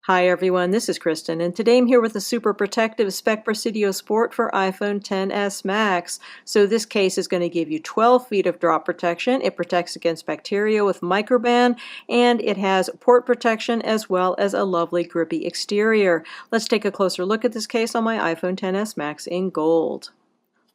Hi everyone, this is Kristen, and today I'm here with the super protective Speck Presidio Sport for iPhone XS Max. So this case is going to give you 12 feet of drop protection. It protects against bacteria with Microban, and it has port protection as well as a lovely grippy exterior. Let's take a closer look at this case on my iPhone XS Max in gold.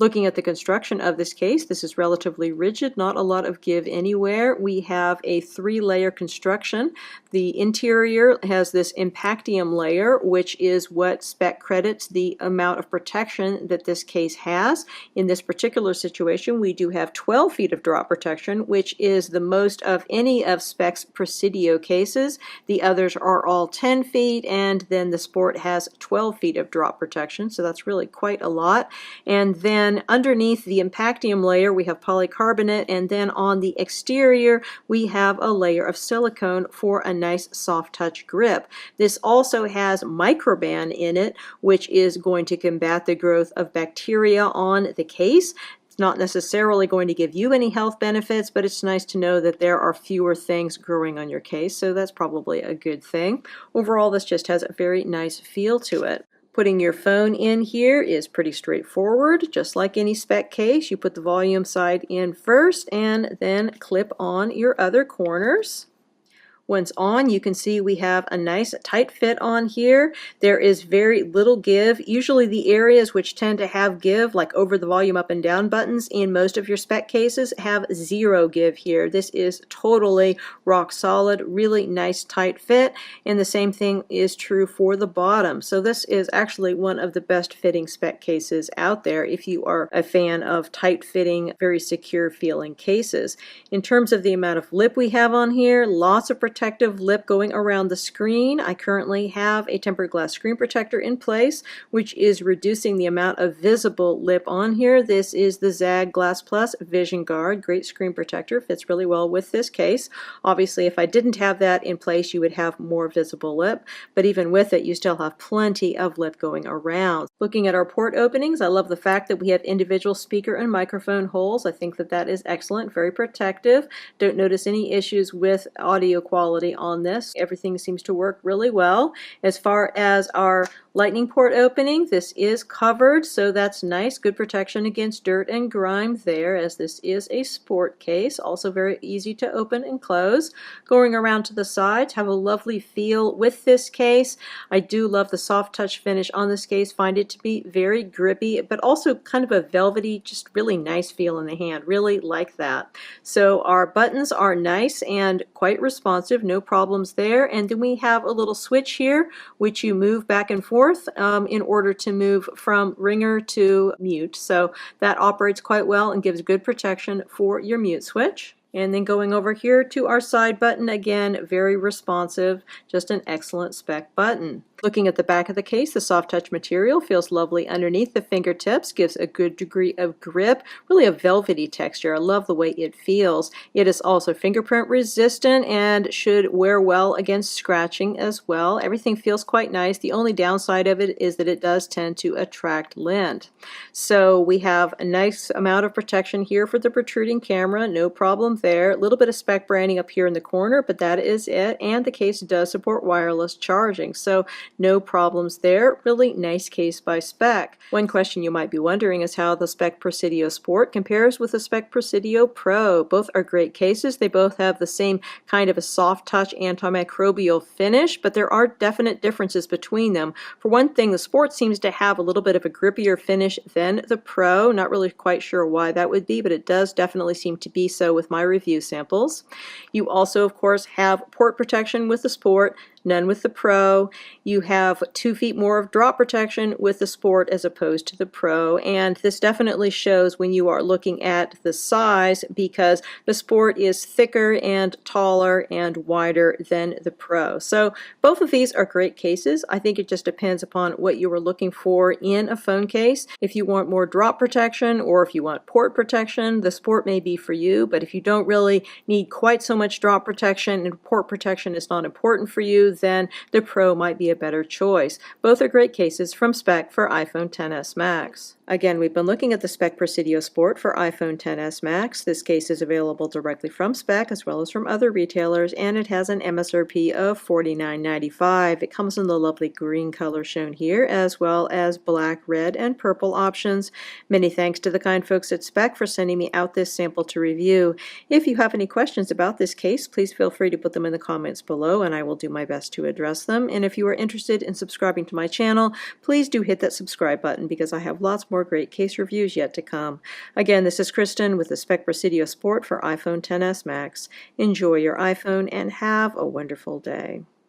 Looking at the construction of this case, this is relatively rigid, not a lot of give anywhere. We have a 3-layer construction. The interior has this impactium layer, which is what Speck credits the amount of protection that this case has. In this particular situation, we do have 12 feet of drop protection, which is the most of any of Speck's Presidio cases. The others are all 10 feet, and then the Sport has 12 feet of drop protection, so that's really quite a lot. And then underneath the impactium layer we have polycarbonate, and then on the exterior we have a layer of silicone for a nice soft touch grip. This also has Microban in it, which is going to combat the growth of bacteria on the case. It's not necessarily going to give you any health benefits, but it's nice to know that there are fewer things growing on your case, so that's probably a good thing. Overall, this just has a very nice feel to it. Putting your phone in here is pretty straightforward. Just like any Speck case, you put the volume side in first and then clip on your other corners. Once on, you can see we have a nice tight fit on here. There is very little give. Usually the areas which tend to have give, like over the volume up and down buttons in most of your Speck cases, have zero give here. This is totally rock solid, really nice tight fit, and the same thing is true for the bottom. So this is actually one of the best fitting Speck cases out there if you are a fan of tight fitting, very secure feeling cases. In terms of the amount of lip we have on here, lots of protective lip going around the screen. I currently have a tempered glass screen protector in place, which is reducing the amount of visible lip on here. This is the ZAGG Glass Plus Vision Guard. Great screen protector, fits really well with this case. Obviously, if I didn't have that in place, you would have more visible lip, but even with it, you still have plenty of lip going around. Looking at our port openings, I love the fact that we have individual speaker and microphone holes. I think that that is excellent, very protective. Don't notice any issues with audio quality on this. Everything seems to work really well. As far as our lightning port opening, this is covered, so that's nice. Good protection against dirt and grime there, as this is a sport case. Also very easy to open and close. Going around to the sides, have a lovely feel with this case. I do love the soft touch finish on this case. Find it to be very grippy, but also kind of a velvety, just really nice feel in the hand. Really like that. So our buttons are nice and quite responsive. No problems there. And then we have a little switch here, which you move back and forth in order to move from ringer to mute. So that operates quite well and gives good protection for your mute switch. And then going over here to our side button, again, very responsive, just an excellent Speck button. Looking at the back of the case, the soft touch material feels lovely underneath the fingertips, gives a good degree of grip, really a velvety texture. I love the way it feels. It is also fingerprint resistant and should wear well against scratching as well. Everything feels quite nice. The only downside of it is that it does tend to attract lint. So we have a nice amount of protection here for the protruding camera, no problem there. A little bit of Speck branding up here in the corner, but that is it, and the case does support wireless charging. So no problems there. Really nice case by Speck. One question you might be wondering is how the Speck Presidio Sport compares with the Speck Presidio Pro. Both are great cases. They both have the same kind of a soft touch antimicrobial finish, but there are definite differences between them. For one thing, the Sport seems to have a little bit of a grippier finish than the Pro. Not really quite sure why that would be, but it does definitely seem to be so with my review samples. You also, of course, have port protection with the Sport, none with the Pro. You have 2 feet more of drop protection with the Sport as opposed to the Pro, and this definitely shows when you are looking at the size, because the Sport is thicker and taller and wider than the Pro. So both of these are great cases. I think it just depends upon what you are looking for in a phone case. If you want more drop protection or if you want port protection, the Sport may be for you, but if you don't really need quite so much drop protection and port protection is not important for you, then the Pro might be a better choice. Both are great cases from Speck for iPhone XS Max. Again, we've been looking at the Speck Presidio Sport for iPhone XS Max. This case is available directly from Speck as well as from other retailers, and it has an MSRP of $49.95. It comes in the lovely green color shown here, as well as black, red, and purple options. Many thanks to the kind folks at Speck for sending me out this sample to review. If you have any questions about this case, please feel free to put them in the comments below, and I will do my best to address them. And if you are interested in subscribing to my channel, please do hit that subscribe button because I have lots more great case reviews yet to come. Again, this is Kristen with the Speck Presidio Sport for iPhone XS Max. Enjoy your iPhone and have a wonderful day.